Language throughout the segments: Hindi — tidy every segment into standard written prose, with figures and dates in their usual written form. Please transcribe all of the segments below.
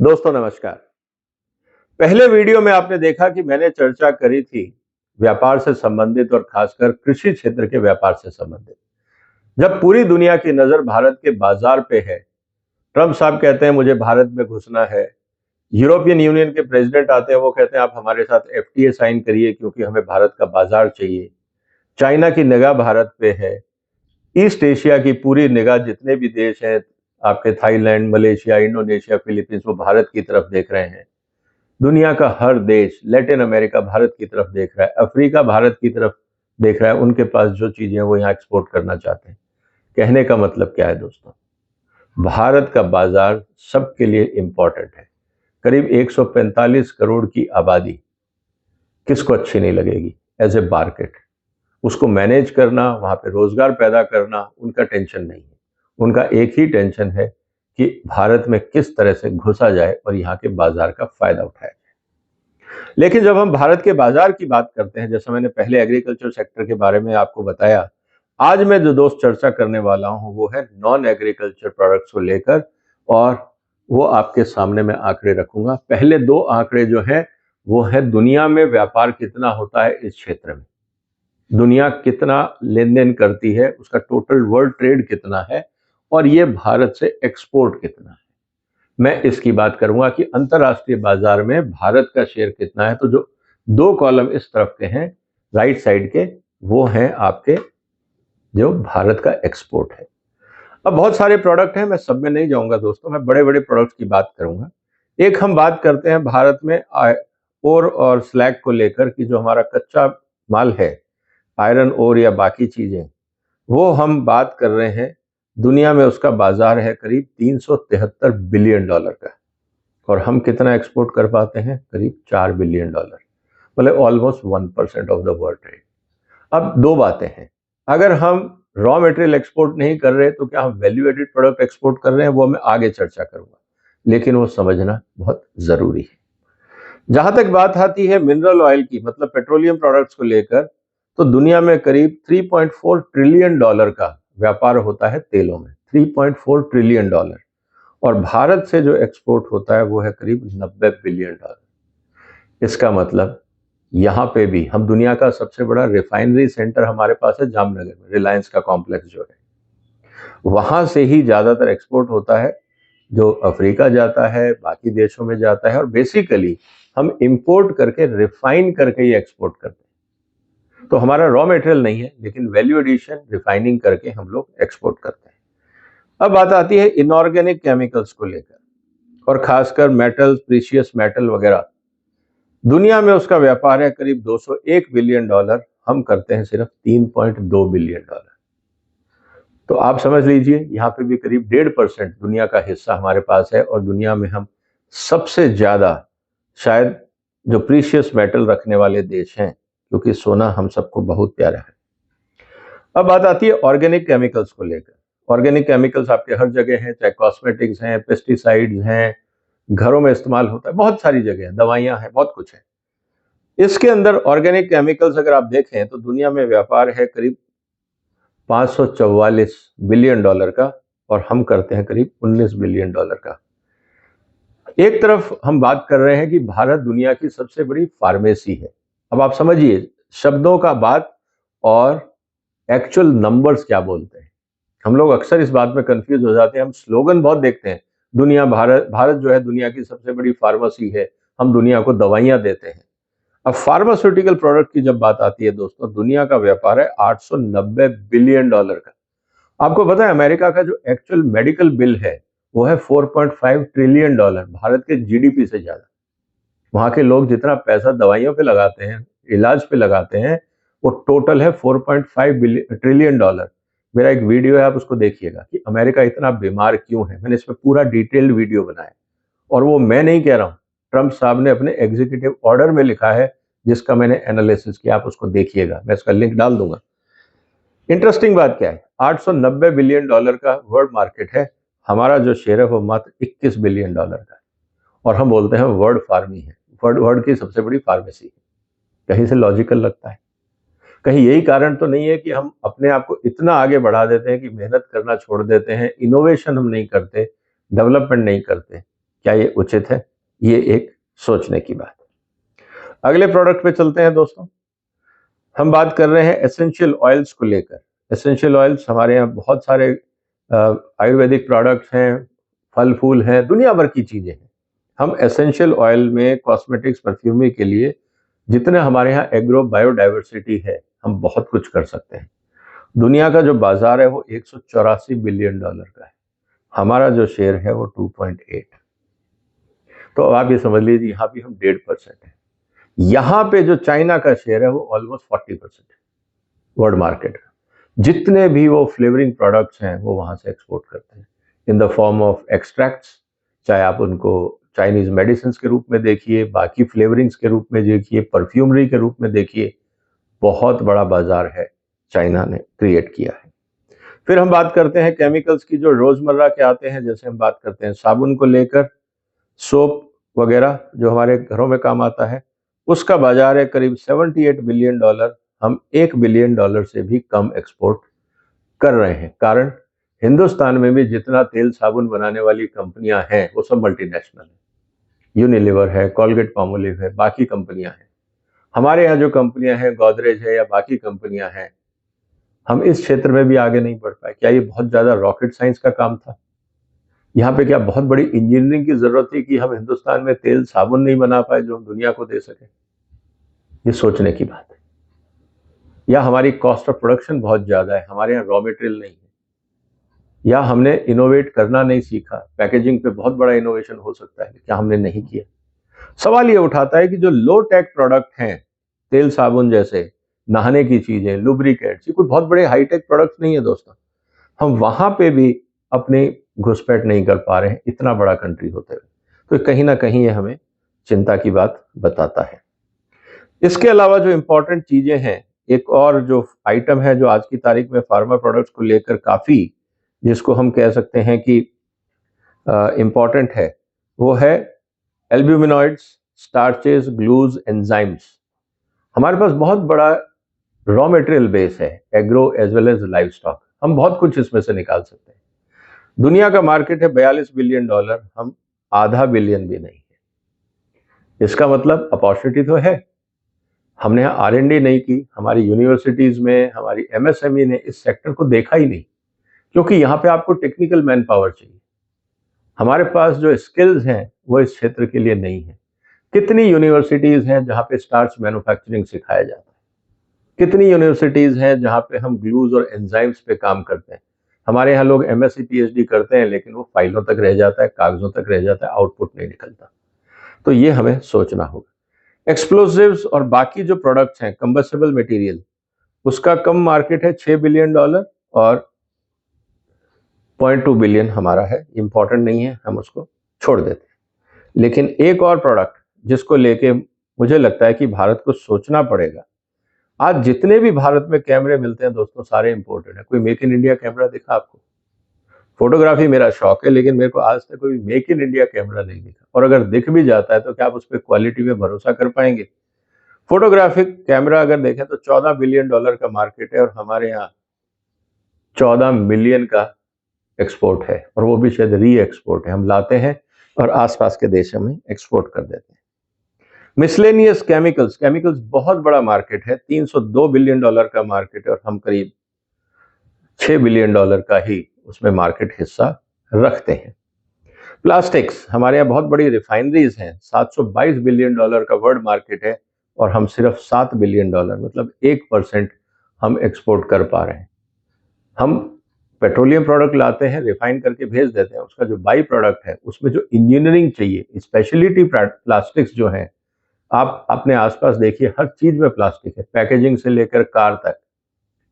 दोस्तों नमस्कार। पहले वीडियो में आपने देखा कि मैंने चर्चा करी थी व्यापार से संबंधित और खासकर कृषि क्षेत्र के व्यापार से संबंधित। जब पूरी दुनिया की नजर भारत के बाजार पे है, ट्रंप साहब कहते हैं मुझे भारत में घुसना है, यूरोपियन यूनियन के प्रेसिडेंट आते हैं, वो कहते हैं आप हमारे साथ एफटीए साइन करिए क्योंकि हमें भारत का बाजार चाहिए। चाइना की निगाह भारत पे है, ईस्ट एशिया की पूरी निगाह जितने भी देश हैं, आपके थाईलैंड, मलेशिया, इंडोनेशिया, फिलीपींस, वो भारत की तरफ देख रहे हैं। दुनिया का हर देश, लैटिन अमेरिका भारत की तरफ देख रहा है, अफ्रीका भारत की तरफ देख रहा है, उनके पास जो चीजें हैं वो यहाँ एक्सपोर्ट करना चाहते हैं। कहने का मतलब क्या है दोस्तों? भारत का बाजार सबके लिए इंपॉर्टेंट है। करीब 145 करोड़ की आबादी, किसको अच्छी नहीं लगेगी एज ए मार्केट? उसको मैनेज करना, वहां पे रोजगार पैदा करना उनका टेंशन नहीं है। उनका एक ही टेंशन है कि भारत में किस तरह से घुसा जाए और यहाँ के बाजार का फायदा उठाया। लेकिन जब हम भारत के बाजार की बात करते हैं, जैसा मैंने पहले एग्रीकल्चर सेक्टर के बारे में आपको बताया, आज मैं जो दोस्त चर्चा करने वाला हूं वो है नॉन एग्रीकल्चर प्रोडक्ट्स को लेकर, और वो आपके सामने मैं आंकड़े रखूंगा। पहले दो आंकड़े जो है वो है दुनिया में व्यापार कितना होता है इस क्षेत्र में, दुनिया कितना लेन देन करती है, उसका टोटल वर्ल्ड ट्रेड कितना है, और ये भारत से एक्सपोर्ट कितना है। मैं इसकी बात करूंगा कि अंतरराष्ट्रीय बाजार में भारत का शेयर कितना है। तो जो दो कॉलम इस तरफ के हैं राइट साइड के, वो हैं आपके जो भारत का एक्सपोर्ट है। अब बहुत सारे प्रोडक्ट हैं, मैं सब में नहीं जाऊंगा दोस्तों, मैं बड़े बड़े प्रोडक्ट्स की बात करूंगा। एक हम बात करते हैं भारत में ओर और स्लैग को लेकर कि जो हमारा कच्चा माल है, आयरन ओर या बाकी चीजें, वो हम बात कर रहे हैं। दुनिया में उसका बाजार है करीब $373 बिलियन का, और हम कितना एक्सपोर्ट कर पाते हैं? करीब $4 बिलियन, मतलब almost 1% of the world trade. अब दो बातें हैं, अगर हम रॉ मटेरियल एक्सपोर्ट नहीं कर रहे तो क्या हम वैल्यू एडेड प्रोडक्ट एक्सपोर्ट कर रहे हैं? वो मैं आगे चर्चा करूंगा, लेकिन वो समझना बहुत जरूरी है। जहां तक बात आती है मिनरल ऑयल की, मतलब पेट्रोलियम प्रोडक्ट्स को लेकर, तो दुनिया में करीब $3.4 ट्रिलियन का व्यापार होता है तेलों में, $3.4 ट्रिलियन। और भारत से जो एक्सपोर्ट होता है वो है करीब $90 बिलियन। इसका मतलब यहाँ पे भी हम, दुनिया का सबसे बड़ा रिफाइनरी सेंटर हमारे पास है जामनगर में, रिलायंस का कॉम्प्लेक्स जो है, वहां से ही ज्यादातर एक्सपोर्ट होता है, जो अफ्रीका जाता है, बाकी देशों में जाता है, और बेसिकली हम इंपोर्ट करके रिफाइन करके ही एक्सपोर्ट करते हैं। तो हमारा रॉ मटेरियल नहीं है, लेकिन वैल्यू एडिशन रिफाइनिंग करके हम लोग एक्सपोर्ट करते हैं। अब बात आती है इनऑर्गेनिक केमिकल्स को लेकर, और खासकर मेटल्स, प्रीशियस मेटल वगैरह। दुनिया में उसका व्यापार है करीब $201 बिलियन, हम करते हैं सिर्फ $3.2 बिलियन। तो आप समझ लीजिए यहाँ पे भी करीब 1.5% दुनिया का हिस्सा हमारे पास है, और दुनिया में हम सबसे ज्यादा शायद जो प्रीशियस मेटल रखने वाले देश हैं, क्योंकि सोना हम सबको बहुत प्यारा है। अब बात आती है ऑर्गेनिक केमिकल्स को लेकर। ऑर्गेनिक केमिकल्स आपके हर जगह हैं, चाहे कॉस्मेटिक्स हैं, पेस्टिसाइड्स हैं, घरों में इस्तेमाल होता है, बहुत सारी जगह है, दवाइयां हैं, बहुत कुछ है। इसके अंदर ऑर्गेनिक केमिकल्स अगर आप देखें तो दुनिया में व्यापार है करीब $544 बिलियन का, और हम करते हैं करीब $19 बिलियन का। एक तरफ हम बात कर रहे हैं कि भारत दुनिया की सबसे बड़ी फार्मेसी है। अब आप समझिए शब्दों का बात और एक्चुअल नंबर्स क्या बोलते हैं। हम लोग अक्सर इस बात में कंफ्यूज हो जाते हैं, हम स्लोगन बहुत देखते हैं, दुनिया भारत, भारत जो है दुनिया की सबसे बड़ी फार्मेसी है, हम दुनिया को दवाइयां देते हैं। अब फार्मास्यूटिकल प्रोडक्ट की जब बात आती है दोस्तों, दुनिया का व्यापार है $890 बिलियन का। आपको पता है अमेरिका का जो एक्चुअल मेडिकल बिल है वो है $4.5 ट्रिलियन, भारत के जीडीपी से ज्यादा। वहां के लोग जितना पैसा दवाइयों पे लगाते हैं, इलाज पे लगाते हैं, वो टोटल है $4.5 ट्रिलियन। मेरा एक वीडियो है, आप उसको देखिएगा कि अमेरिका इतना बीमार क्यों है। मैंने इस पर पूरा डिटेल्ड वीडियो बनाया, और वो मैं नहीं कह रहा हूं, ट्रंप साहब ने अपने एग्जीक्यूटिव ऑर्डर में लिखा है, जिसका मैंने एनालिसिस किया, आप उसको देखिएगा, मैं इसका लिंक डाल दूंगा। इंटरेस्टिंग बात क्या है, $890 बिलियन का वर्ल्ड मार्केट है, हमारा जो शेयर है वो मात्र $21 बिलियन का है, और हम बोलते हैं वर्ल्ड फार्मी है, वर्ल्ड की सबसे बड़ी फार्मेसी है। कहीं से लॉजिकल लगता है? कहीं यही कारण तो नहीं है कि हम अपने आप को इतना आगे बढ़ा देते हैं कि मेहनत करना छोड़ देते हैं, इनोवेशन हम नहीं करते, डेवलपमेंट नहीं करते। क्या ये उचित है? ये एक सोचने की बात है। अगले प्रोडक्ट पे चलते हैं दोस्तों। हम बात कर रहे हैं एसेंशियल ऑयल्स को लेकर। एसेंशियल ऑयल्स हमारे यहाँ बहुत सारे आयुर्वेदिक प्रोडक्ट्स हैं, फल फूल हैं, दुनिया भर की चीजें हैं। हम एसेंशियल ऑयल में कॉस्मेटिक्स, परफ्यूमरी के लिए जितने हमारे यहाँ एग्रो बायोडाइवर्सिटी है, हम बहुत कुछ कर सकते हैं। दुनिया का जो बाजार है वो 184 बिलियन डॉलर का है। हमारा जो शेयर है वो 2.8। तो आप ये समझ लीजिए यहाँ भी हम 1.5% है। यहाँ पे जो चाइना का शेयर है वो ऑलमोस्ट 40% है वर्ल्ड मार्केट का। जितने भी वो फ्लेवरिंग प्रोडक्ट्स हैं वो वहां से एक्सपोर्ट करते हैं in the form of extracts, चाहे आप उनको चाइनीज मेडिसिन के रूप में देखिए, बाकी फ्लेवरिंग्स के रूप में देखिए, परफ्यूमरी के रूप में देखिए, बहुत बड़ा बाजार है चाइना ने क्रिएट किया है। फिर हम बात करते हैं केमिकल्स की जो रोजमर्रा के आते हैं, जैसे हम बात करते हैं साबुन को लेकर, सोप वगैरह जो हमारे घरों में काम आता है, उसका बाजार है करीब 78 बिलियन डॉलर। हम 1 बिलियन डॉलर से भी कम एक्सपोर्ट कर रहे हैं। कारण हिंदुस्तान में भी जितना तेल साबुन बनाने वाली कंपनियां हैं वो सब मल्टीनेशनल है। यूनिलीवर है, कोलगेट पामोलिव है, बाकी कंपनियां हैं। हमारे यहाँ जो कंपनियां हैं, गोदरेज है या बाकी कंपनियां हैं, हम इस क्षेत्र में भी आगे नहीं बढ़ पाए। क्या ये बहुत ज्यादा रॉकेट साइंस का काम था? यहाँ पे क्या बहुत बड़ी इंजीनियरिंग की जरूरत थी कि हम हिंदुस्तान में तेल साबुन नहीं बना पाए जो हम दुनिया को दे सके? ये सोचने की बात है। या हमारी कॉस्ट ऑफ प्रोडक्शन बहुत ज्यादा है, हमारे यहाँ रॉ मटेरियल नहीं है, या हमने इनोवेट करना नहीं सीखा। पैकेजिंग पे बहुत बड़ा इनोवेशन हो सकता है, क्या हमने नहीं किया? सवाल ये उठाता है कि जो लो टेक प्रोडक्ट हैं, तेल साबुन जैसे, नहाने की चीजें, लुब्रिकेट्स, ये कोई बहुत बड़े हाईटेक प्रोडक्ट्स नहीं है दोस्तों। हम वहां पे भी अपनी घुसपैठ नहीं कर पा रहे हैं, इतना बड़ा कंट्री होते हुए। तो कहीं ना कहीं ये हमें चिंता की बात बताता है। इसके अलावा जो इंपॉर्टेंट चीजें हैं, एक और जो आइटम है जो आज की तारीख में फार्मा प्रोडक्ट्स को लेकर काफी, जिसको हम कह सकते हैं कि इंपॉर्टेंट है, वो है एल्ब्यूमिनॉइड्स, स्टार्चेस, ग्लूज, एंजाइम्स। हमारे पास बहुत बड़ा रॉ मटेरियल बेस है, agro as well as livestock. हम बहुत कुछ इसमें से निकाल सकते हैं। दुनिया का मार्केट है 42 बिलियन डॉलर, हम आधा बिलियन भी नहीं है। इसका मतलब अपॉर्चुनिटी तो है। हमने R&D नहीं की, हमारी यूनिवर्सिटीज में, हमारी MSME ने इस सेक्टर को देखा ही नहीं, क्योंकि यहाँ पे आपको टेक्निकल मैन पावर चाहिए। हमारे पास जो स्किल्स हैं वो इस क्षेत्र के लिए नहीं है। कितनी यूनिवर्सिटीज हैं जहाँ पे स्टार्च मैन्युफैक्चरिंग सिखाया जाता है? कितनी यूनिवर्सिटीज हैं जहाँ पे हम ग्लूज और एंजाइम्स पे काम करते हैं? हमारे यहाँ लोग MSc PhD करते हैं, लेकिन वो फाइलों तक रह जाता है, कागजों तक रह जाता है, आउटपुट नहीं निकलता। तो ये हमें सोचना होगा। एक्सप्लोसिव्स और बाकी जो प्रोडक्ट्स हैं, कंबस्टेबल मटेरियल, उसका कम मार्केट है 6 बिलियन डॉलर और 0.2 बिलियन हमारा है। इंपॉर्टेंट नहीं है, हम उसको छोड़ देते हैं। लेकिन एक और प्रोडक्ट जिसको लेके मुझे लगता है कि भारत को सोचना पड़ेगा। आज जितने भी भारत में कैमरे मिलते हैं दोस्तों, सारे इंपोर्टेड है। कोई मेक इन इंडिया कैमरा दिखा आपको? फोटोग्राफी मेरा शौक है, लेकिन मेरे को आज तक कोई मेक इन इंडिया कैमरा नहीं दिखा। और अगर दिख भी जाता है तो क्या आप उस पर क्वालिटी में भरोसा कर पाएंगे? फोटोग्राफिक कैमरा अगर देखें तो 14 बिलियन डॉलर का मार्केट है और हमारे यहाँ 14 मिलियन का एक्सपोर्ट है, और वो भी शायद री एक्सपोर्ट है। हम लाते हैं और आसपास के देशों में एक्सपोर्ट कर देते हैं। मिसलेनियस केमिकल्स, केमिकल्स बहुत बड़ा मार्केट है, 302 बिलियन डॉलर का मार्केट है, और हम करीब 6 बिलियन डॉलर का ही उसमें मार्केट हिस्सा रखते हैं। प्लास्टिक्स, हमारे यहाँ बहुत बड़ी रिफाइनरीज हैं, 722 बिलियन डॉलर का वर्ल्ड मार्केट है, और हम सिर्फ 7 बिलियन डॉलर, मतलब 1% हम एक्सपोर्ट कर पा रहे हैं। हम पेट्रोलियम प्रोडक्ट लाते हैं, रिफाइन करके भेज देते हैं, उसका जो बाई प्रोडक्ट है उसमें जो इंजीनियरिंग चाहिए, स्पेशलिटी प्लास्टिक्स जो हैं, आप अपने आसपास देखिए, हर चीज में प्लास्टिक है। पैकेजिंग से लेकर कार तक,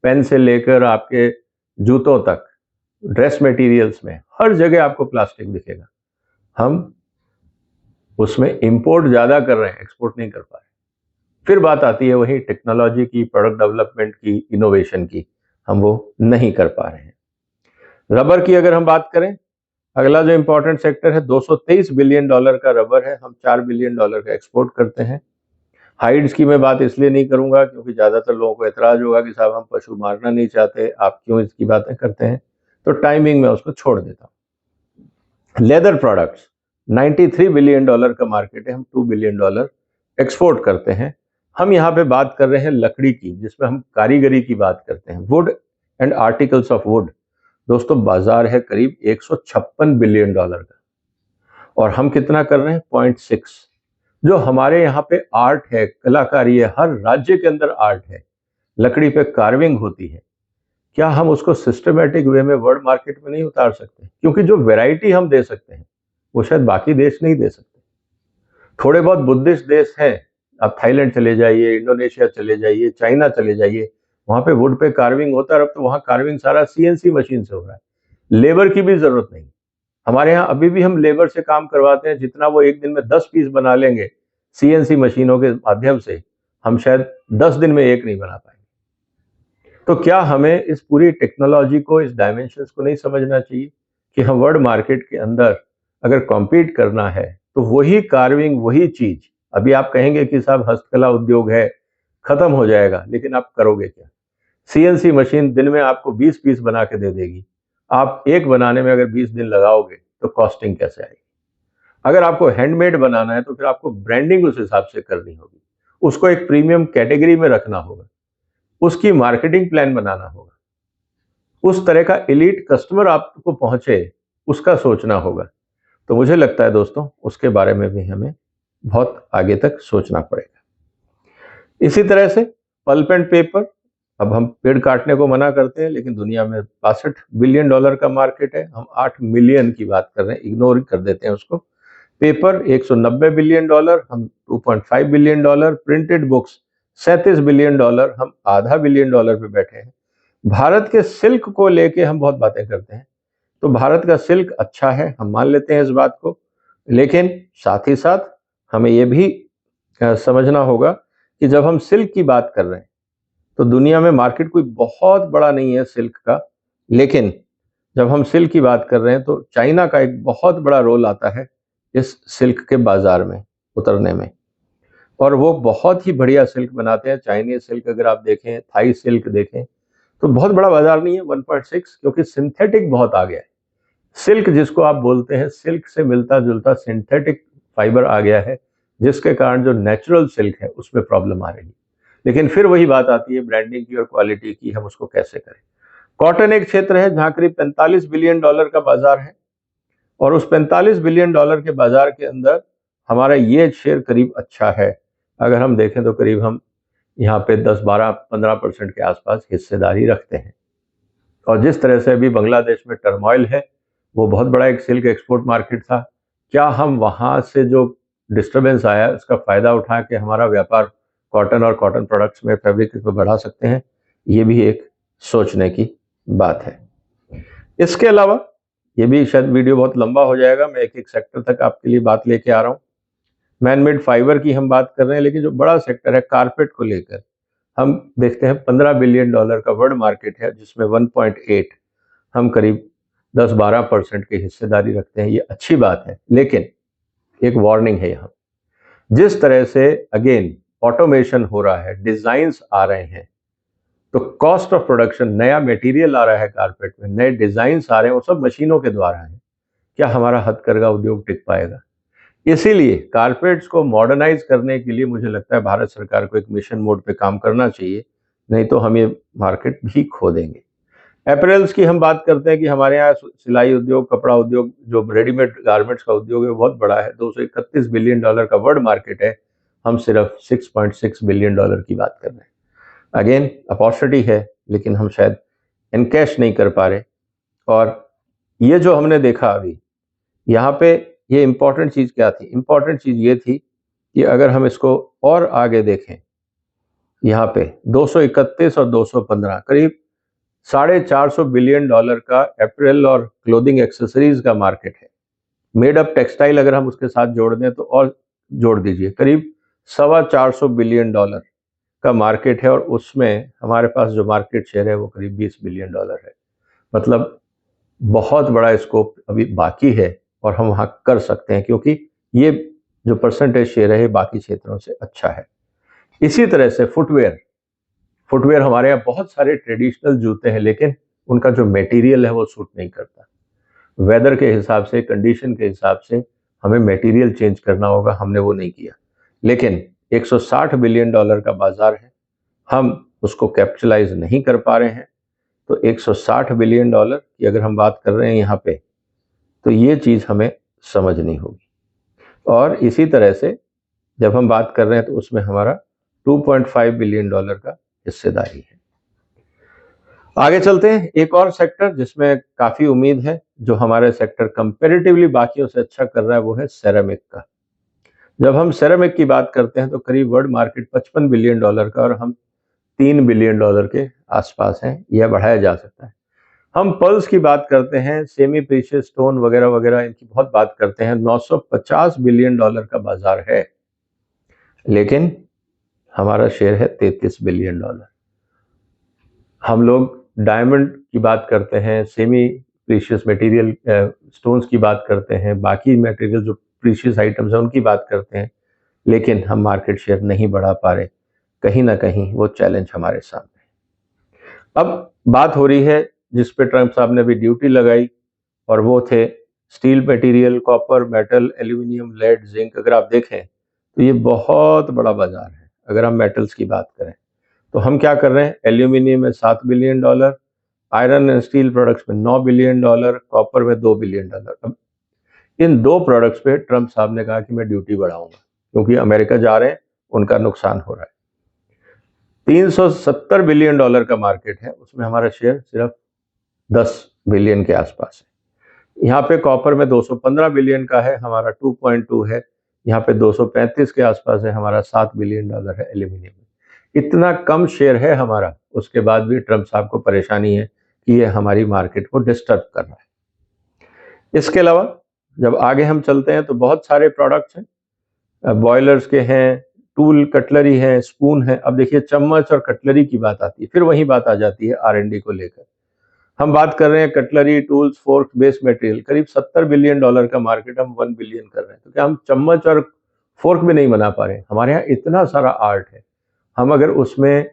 पेन से लेकर आपके जूतों तक, ड्रेस मटेरियल्स में, हर जगह आपको प्लास्टिक दिखेगा। हम उसमें इंपोर्ट ज्यादा कर रहे हैं, एक्सपोर्ट नहीं कर पा रहे। फिर बात आती है वही टेक्नोलॉजी की, प्रोडक्ट डेवलपमेंट की, इनोवेशन की, हम वो नहीं कर पा रहे हैं। रबर की अगर हम बात करें, अगला जो इंपॉर्टेंट सेक्टर है, 223 बिलियन डॉलर का रबर है, हम 4 बिलियन डॉलर का एक्सपोर्ट करते हैं। हाइड्स की मैं बात इसलिए नहीं करूंगा क्योंकि ज्यादातर लोगों को एतराज होगा कि साहब हम पशु मारना नहीं चाहते, आप क्यों इसकी बातें करते हैं, तो टाइमिंग में उसको छोड़ देता हूं। लेदर प्रोडक्ट्स, $93 बिलियन का मार्केट है, हम $2 बिलियन एक्सपोर्ट करते हैं। हम यहाँ पे बात कर रहे हैं लकड़ी की, जिसमें हम कारीगरी की बात करते हैं, would and articles of would. दोस्तों बाजार है करीब $156 बिलियन का, और हम कितना कर रहे हैं? 0.6। जो हमारे यहाँ पे आर्ट है, कलाकारी है, हर राज्य के अंदर आर्ट है, लकड़ी पे कार्विंग होती है, क्या हम उसको सिस्टमेटिक वे में वर्ल्ड मार्केट में नहीं उतार सकते? क्योंकि जो वैरायटी हम दे सकते हैं वो शायद बाकी देश नहीं दे सकते। थोड़े बहुत बुद्धिस्ट देश हैं, आप थाईलैंड चले जाइए, इंडोनेशिया चले जाइए, चाइना चले जाइए, वहां पे वुड पे कार्विंग होता है। अब तो वहां कार्विंग सारा सीएनसी मशीन से हो रहा है, लेबर की भी जरूरत नहीं। हमारे यहाँ अभी भी हम लेबर से काम करवाते हैं, जितना वो एक दिन में 10 पीस बना लेंगे सीएनसी मशीनों के माध्यम से, हम शायद 10 दिन में एक नहीं बना पाएंगे। तो क्या हमें इस पूरी टेक्नोलॉजी को, इस डायमेंशंस को नहीं समझना चाहिए कि हम वर्ल्ड मार्केट के अंदर अगर कॉम्पीट करना है तो वही कार्विंग, वही चीज, अभी आप कहेंगे कि साहब हस्तकला उद्योग है, खत्म हो जाएगा, लेकिन आप करोगे क्या? सीएनसी मशीन दिन में आपको 20 पीस बना के दे देगी, आप एक बनाने में अगर 20 दिन लगाओगे तो कॉस्टिंग कैसे आएगी? अगर आपको हैंडमेड बनाना है तो फिर आपको ब्रांडिंग उस हिसाब से करनी होगी, उसको एक प्रीमियम कैटेगरी में रखना होगा, उसकी मार्केटिंग प्लान बनाना होगा, उस तरह का एलीट कस्टमर आपको पहुंचे उसका सोचना होगा। तो मुझे लगता है दोस्तों उसके बारे में भी हमें बहुत आगे तक सोचना पड़ेगा। इसी तरह से पल्प एंड पेपर, अब हम पेड़ काटने को मना करते हैं, लेकिन दुनिया में $62 बिलियन का मार्केट है, हम 8 मिलियन की बात कर रहे हैं, इग्नोर कर देते हैं उसको। पेपर $190 बिलियन, हम $2.5 बिलियन। प्रिंटेड बुक्स $37 बिलियन, हम आधा बिलियन डॉलर पे बैठे हैं। भारत के सिल्क को लेके हम बहुत बातें करते हैं, तो भारत का सिल्क अच्छा है, हम मान लेते हैं इस बात को, लेकिन साथ ही साथ हमें यह भी समझना होगा कि जब हम सिल्क की बात कर रहे हैं तो दुनिया में मार्केट कोई बहुत बड़ा नहीं है सिल्क का, लेकिन जब हम सिल्क की बात कर रहे हैं तो चाइना का एक बहुत बड़ा रोल आता है इस सिल्क के बाजार में उतरने में, और वो बहुत ही बढ़िया सिल्क बनाते हैं। चाइनीज सिल्क अगर आप देखें, थाई सिल्क देखें, तो बहुत बड़ा बाजार नहीं है 1.6, क्योंकि सिंथेटिक बहुत आ गया है। सिल्क जिसको आप बोलते हैं, सिल्क से मिलता जुलता सिंथेटिक फाइबर आ गया है, जिसके कारण जो नेचुरल सिल्क है उसमें प्रॉब्लम आ रही है। लेकिन फिर वही बात आती है ब्रांडिंग की और क्वालिटी की, हम उसको कैसे करें। कॉटन एक क्षेत्र है जहां करीब $45 बिलियन का बाजार है, और उस $45 बिलियन के बाजार के अंदर हमारा ये शेयर करीब अच्छा है। अगर हम देखें तो करीब हम यहाँ पे 10, 12, 15% के आसपास हिस्सेदारी रखते हैं। और जिस तरह से अभी बांग्लादेश में टर्मोइल है, वो बहुत बड़ा एक सिल्क एक्सपोर्ट मार्केट था, क्या हम वहां से जो डिस्टरबेंस आया उसका फायदा उठा के हमारा व्यापार कॉटन और कॉटन प्रोडक्ट्स में, फैब्रिक में बढ़ा सकते हैं? ये भी एक सोचने की बात है। इसके अलावा ये भी शायद वीडियो बहुत लंबा हो जाएगा, मैं एक एक सेक्टर तक आपके लिए बात लेके आ रहा हूँ। मैन मेड फाइबर की हम बात कर रहे हैं, लेकिन जो बड़ा सेक्टर है कारपेट को लेकर, हम देखते हैं $15 बिलियन का वर्ल्ड मार्केट है, जिसमें 1.8 हम करीब 10-12% की हिस्सेदारी रखते हैं। ये अच्छी बात है, लेकिन एक वार्निंग है यहाँ। जिस तरह से अगेन ऑटोमेशन हो रहा है, डिजाइन्स आ रहे हैं, तो कॉस्ट ऑफ प्रोडक्शन, नया मटेरियल आ रहा है कारपेट में, नए डिजाइन्स आ रहे हैं, वो सब मशीनों के द्वारा है। क्या हमारा हथकरघा उद्योग टिक पाएगा? इसीलिए कारपेट्स को मॉडर्नाइज करने के लिए मुझे लगता है भारत सरकार को एक मिशन मोड पे काम करना चाहिए, नहीं तो हम ये मार्केट भी खो देंगे। अपैरेल्स की हम बात करते हैं कि हमारे यहाँ सिलाई उद्योग, कपड़ा उद्योग, जो रेडीमेड गारमेंट्स का उद्योग है, बहुत बड़ा है, $231 बिलियन का वर्ल्ड मार्केट है, हम सिर्फ $6.6 बिलियन की बात कर रहे हैं। अगेन अपॉर्चुनिटी है, लेकिन हम शायद एनकैश नहीं कर पा रहे। और ये जो हमने देखा अभी यहाँ पे, ये इंपॉर्टेंट चीज क्या थी? इंपॉर्टेंट चीज ये थी कि अगर हम इसको और आगे देखें, यहाँ पे 231 और 215 करीब $450 बिलियन का अपैरेल और क्लोथिंग एक्सेसरीज का मार्केट है। मेड अप टेक्सटाइल अगर हम उसके साथ जोड़ दें तो और जोड़ दीजिए, करीब $425 बिलियन का मार्केट है, और उसमें हमारे पास जो मार्केट शेयर है वो करीब $20 बिलियन है। मतलब बहुत बड़ा स्कोप अभी बाकी है, और हम वहाँ कर सकते हैं, क्योंकि ये जो परसेंटेज शेयर है बाकी क्षेत्रों से अच्छा है। इसी तरह से फुटवेयर हमारे यहाँ बहुत सारे ट्रेडिशनल जूते हैं, लेकिन उनका जो मटेरियल है वो सूट नहीं करता। वेदर के हिसाब से, कंडीशन के हिसाब से हमें मटेरियल चेंज करना होगा, हमने वो नहीं किया। लेकिन $160 बिलियन का बाजार है, हम उसको कैपिटलाइज नहीं कर पा रहे हैं। तो $160 बिलियन की अगर हम बात कर रहे हैं यहाँ पे, तो ये चीज़ हमें समझनी होगी। और इसी तरह से जब हम बात कर रहे हैं तो उसमें हमारा $2.5 बिलियन का हिस्सेदारी है। आगे चलते हैं, एक और सेक्टर जिसमें काफी उम्मीद है, जो हमारे सेक्टर कंपैरेटिवली बाकियों से अच्छा कर रहा है, वो है सेरेमिक का। जब हम सेरेमिक की बात करते हैं तो करीब वर्ल्ड मार्केट $55 बिलियन का, और हम $3 बिलियन के आसपास हैं। यह बढ़ाया जा सकता है। हम पर्ल्स की बात करते हैं, सेमी प्रीशियस स्टोन वगैरह वगैरह, इनकी बहुत बात करते हैं। $950 बिलियन का बाजार है, लेकिन हमारा शेयर है $33 बिलियन। हम लोग डायमंड की बात करते हैं, सेमी प्रीशियस मटेरियल स्टोन्स की बात करते हैं, बाकी मटेरियल जो प्रीशियस आइटम्स हैं उनकी बात करते हैं, लेकिन हम मार्केट शेयर नहीं बढ़ा पा रहे। कहीं ना कहीं वो चैलेंज हमारे सामने है। अब बात हो रही है जिस पे ट्रंप साहब ने भी ड्यूटी लगाई, और वो थे steel material, copper, metal, aluminium, lead, zinc. अगर आप देखें तो ये बहुत बड़ा बाजार है। अगर हम मेटल्स की बात करें तो हम क्या कर रहे हैं, एल्यूमिनियम में $7 billion, iron and steel products में $9 बिलियन, कॉपर में $2 बिलियन। अब इन दो प्रोडक्ट्स पे ट्रंप साहब ने कहा कि मैं ड्यूटी बढ़ाऊंगा, क्योंकि अमेरिका जा रहे हैं, उनका नुकसान हो रहा है। $370 बिलियन का मार्केट है, उसमें हमारा शेयर सिर्फ 10 बिलियन के आसपास है। यहाँ पे कॉपर में 215 बिलियन का है, हमारा 2.2 है। यहाँ पे 235 के आसपास है, हमारा $7 बिलियन है एल्यूमिनियम में। इतना कम शेयर है हमारा, उसके बाद भी ट्रंप साहब को परेशानी है कि ये हमारी मार्केट को डिस्टर्ब कर रहा है। इसके अलावा जब आगे हम चलते हैं तो बहुत सारे प्रोडक्ट्स हैं, बॉयलर्स के हैं, टूल कटलरी है, स्पून है। अब देखिए, चम्मच और कटलरी की बात आती है, फिर वही बात आ जाती है R&D को लेकर। हम बात कर रहे हैं cutlery, tools, fork, base material, करीब $70 बिलियन का मार्केट, हम 1 बिलियन कर रहे हैं। तो क्या हम चम्मच और फोर्क भी नहीं बना पा रहे हैं? हमारे यहाँ इतना सारा आर्ट है। हम अगर उसमें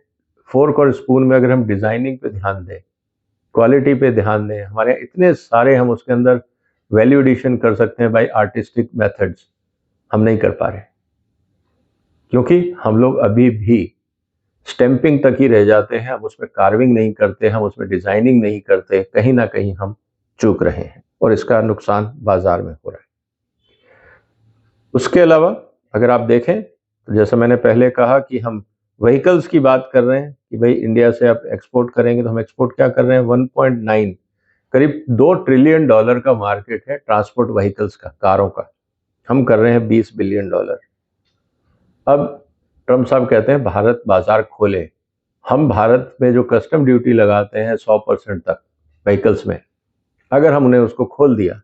फोर्क और स्पून में अगर हम डिजाइनिंग पे ध्यान दें, क्वालिटी पे ध्यान दें, हमारे यहाँ इतने सारे, हम उसके अंदर वैल्यू एडिशन कर सकते हैं बाय आर्टिस्टिक मेथड्स, हम नहीं कर पा रहे, क्योंकि हम लोग अभी भी स्टैंपिंग तक ही रह जाते हैं। हम उसमें कार्विंग नहीं करते, हम उसमें डिजाइनिंग नहीं करते। कहीं ना कहीं हम चूक रहे हैं, और इसका नुकसान बाजार में हो रहा है। उसके अलावा अगर आप देखें तो जैसा मैंने पहले कहा कि हम व्हीकल्स की बात कर रहे हैं कि भाई इंडिया से आप एक्सपोर्ट करेंगे, तो हम एक्सपोर्ट क्या कर रहे हैं, 1.9, करीब $2 ट्रिलियन का मार्केट है ट्रांसपोर्ट व्हीकल्स का, कारों का। हम कर रहे हैं $20 बिलियन। अब ट्रंप साहब कहते हैं भारत बाजार खोले। हम भारत में जो कस्टम ड्यूटी लगाते हैं 100% तक व्हीकल्स में, अगर हमने उसको खोल दिया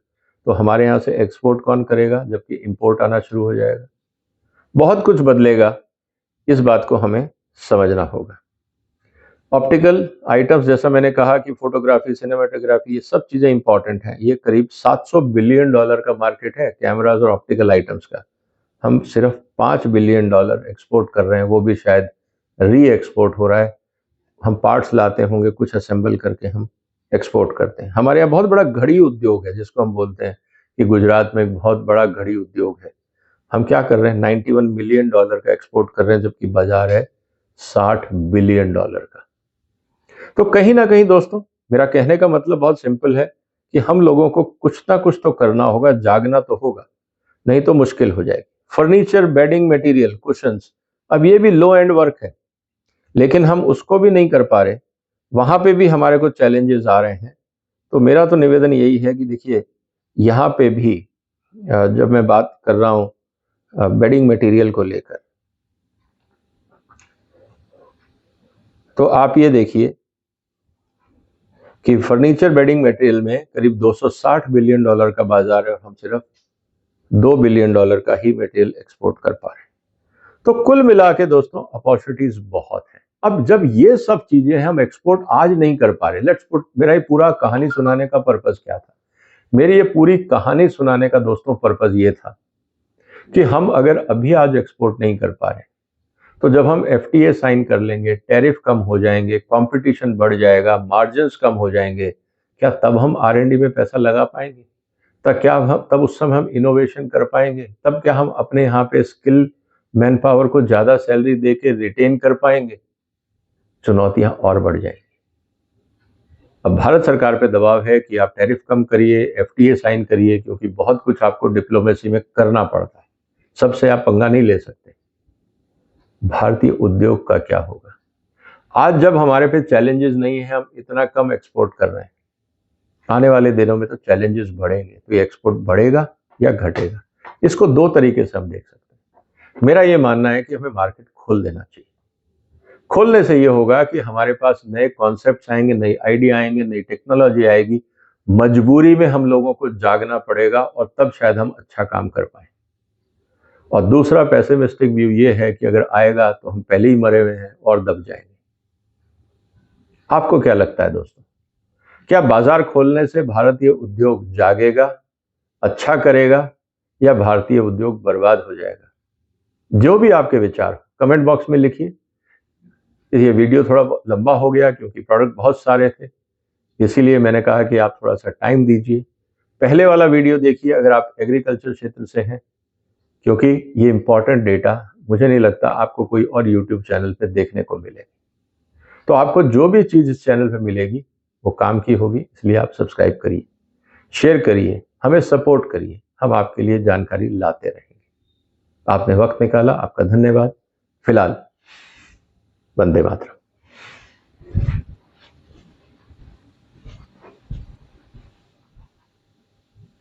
तो हमारे यहाँ से एक्सपोर्ट कौन करेगा, जबकि इंपोर्ट आना शुरू हो जाएगा। बहुत कुछ बदलेगा, इस बात को हमें समझना होगा। ऑप्टिकल आइटम्स, जैसा मैंने कहा कि फोटोग्राफी, सिनेमाटोग्राफी, ये सब चीज़ें इंपॉर्टेंट हैं। ये करीब $700 बिलियन का मार्केट है कैमराज और ऑप्टिकल आइटम्स का। हम सिर्फ $5 बिलियन एक्सपोर्ट कर रहे हैं, वो भी शायद री एक्सपोर्ट हो रहा है। हम पार्ट्स लाते होंगे, कुछ असेंबल करके हम एक्सपोर्ट करते हैं। हमारे यहाँ बहुत बड़ा घड़ी उद्योग है, जिसको हम बोलते हैं कि गुजरात में एक बहुत बड़ा घड़ी उद्योग है। हम क्या कर रहे हैं, $91 मिलियन का एक्सपोर्ट कर रहे हैं, जबकि बाजार है $60 बिलियन का। तो कहीं ना कहीं दोस्तों, मेरा कहने का मतलब बहुत सिंपल है कि हम लोगों को कुछ ना कुछ तो करना होगा, जागना तो होगा, नहीं तो मुश्किल हो जाएगी। फर्नीचर, बेडिंग मटेरियल, कुशंस, अब ये भी लो एंड वर्क है, लेकिन हम उसको भी नहीं कर पा रहे। वहां पे भी हमारे को चैलेंजेस आ रहे हैं। तो मेरा तो निवेदन यही है कि देखिए, यहाँ पे भी जब मैं बात कर रहा हूँ बेडिंग मटेरियल को लेकर, तो आप ये देखिए कि फर्नीचर बेडिंग मटेरियल में करीब $260 बिलियन का बाजार है, और हम सिर्फ $2 बिलियन का ही मटेरियल एक्सपोर्ट कर पा रहे हैं। तो कुल मिला के दोस्तों, अपॉर्चुनिटीज बहुत है। अब जब ये सब चीजें हम एक्सपोर्ट आज नहीं कर पा रहे, लेट्स पुट, मेरा ये पूरा कहानी सुनाने का पर्पस क्या था? मेरी ये पूरी कहानी सुनाने का दोस्तों पर्पस ये था कि हम अगर अभी आज एक्सपोर्ट नहीं कर पा रहे, तो जब हम FTA साइन कर लेंगे, टैरिफ कम हो जाएंगे, कंपटीशन बढ़ जाएगा, मार्जिन्स कम हो जाएंगे, क्या तब हम R&D में पैसा लगा पाएंगे? तब उस समय हम इनोवेशन कर पाएंगे? तब क्या हम अपने यहाँ पे स्किल मैन पावर को ज़्यादा सैलरी दे के रिटेन कर पाएंगे? चुनौतियां और बढ़ जाएंगी। अब भारत सरकार पे दबाव है कि आप टैरिफ कम करिए, एफटीए साइन करिए, क्योंकि बहुत कुछ आपको डिप्लोमेसी में करना पड़ता है, सबसे आप पंगा नहीं ले सकते। भारतीय उद्योग का क्या होगा? आज जब हमारे पे चैलेंजेस नहीं है, हम इतना कम एक्सपोर्ट कर रहे हैं, आने वाले दिनों में तो चैलेंजेस बढ़ेंगे, तो ये एक्सपोर्ट बढ़ेगा या घटेगा? इसको दो तरीके से हम देख सकते हैं। मेरा ये मानना है कि हमें मार्केट खोल देना चाहिए। खोलने से ये होगा कि हमारे पास नए कॉन्सेप्ट्स आएंगे, नई आइडिया आएंगे, नई टेक्नोलॉजी आएगी। मजबूरी में हम लोगों को जागना पड़ेगा और तब शायद हम अच्छा काम कर पाए। और दूसरा पेसिमिस्टिक व्यू ये है कि अगर आएगा तो हम पहले ही मरे हुए हैं और दब जाएंगे। आपको क्या लगता है दोस्तों? क्या बाजार खोलने से भारतीय उद्योग जागेगा, अच्छा करेगा, या भारतीय उद्योग बर्बाद हो जाएगा? जो भी आपके विचार कमेंट बॉक्स में लिखिए। ये वीडियो थोड़ा लंबा हो गया क्योंकि प्रोडक्ट बहुत सारे थे, इसीलिए मैंने कहा कि आप थोड़ा सा टाइम दीजिए। पहले वाला वीडियो देखिए अगर आप एग्रीकल्चर क्षेत्र से हैं, क्योंकि ये इंपॉर्टेंट डेटा मुझे नहीं लगता आपको कोई और यूट्यूब चैनल पे देखने को मिलेगी। तो आपको जो भी चीज़ इस चैनल पे मिलेगी वो काम की होगी, इसलिए आप सब्सक्राइब करिए, शेयर करिए, हमें सपोर्ट करिए, हम आपके लिए जानकारी लाते रहेंगे। आपने वक्त निकाला, आपका धन्यवाद। फिलहाल वंदे मातरम।